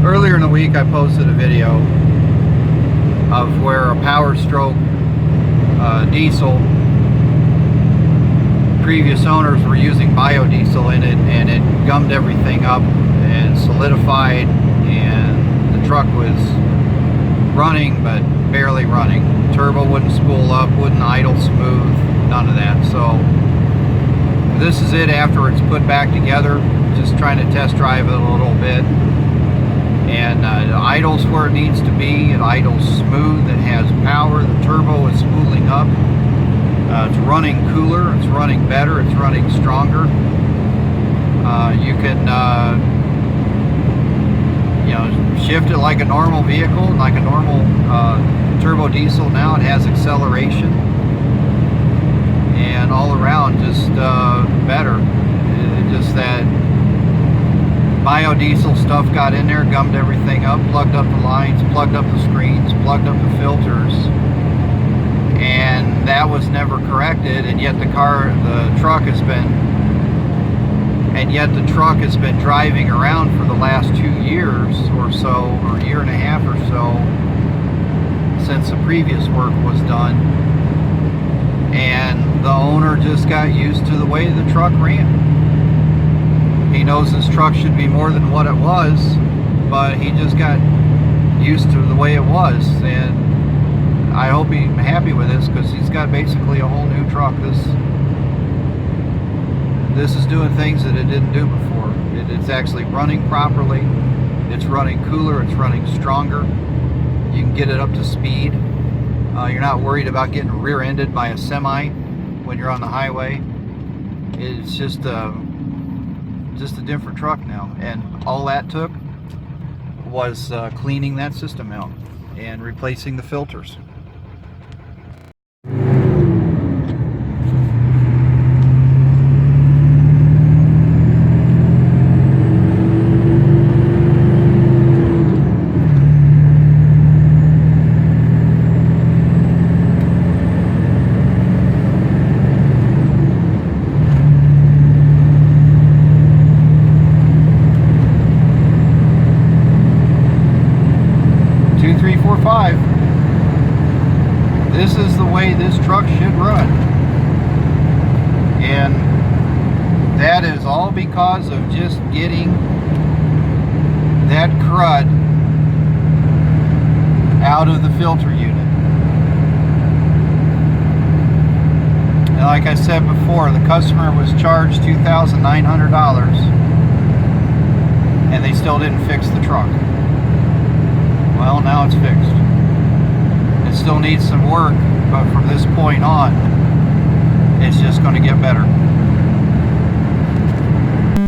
Earlier in the week I posted a video of where a Powerstroke diesel, previous owners were using biodiesel in it, and it gummed everything up and solidified, and the truck was running but barely running. Turbo wouldn't spool up, wouldn't idle smooth, none of that. So this is it after it's put back together, just trying to test drive it a little bit. And it idles where it needs to be. It idles smooth. It has power. The turbo is spooling up. It's running cooler. It's running better. It's running stronger. You can shift it like a normal vehicle, like a normal turbo diesel. Now it has acceleration, and all around just better. Just that biodiesel stuff got in there, gummed everything up, plugged up the lines, plugged up the screens, plugged up the filters, and that was never corrected. And yet the truck has been driving around for the last 2 years or so, or a year and a half or so, since the previous work was done. And the owner just got used to the way the truck ran. He knows this truck should be more than what it was, but he just got used to the way it was. And I hope he's happy with this, because he's got basically a whole new truck. This is doing things that it didn't do before. It's actually running properly. It's running cooler. It's running stronger. You can get it up to speed. You're not worried about getting rear-ended by a semi when you're on the highway. It's just a different truck now, and all that took was cleaning that system out and replacing the filters. This is the way this truck should run, and that is all because of just getting that crud out of the filter unit. And like I said before, the customer was charged $2,900 and they still didn't fix the truck. Well, now it's fixed. It still needs some work, but from this point on, it's just going to get better.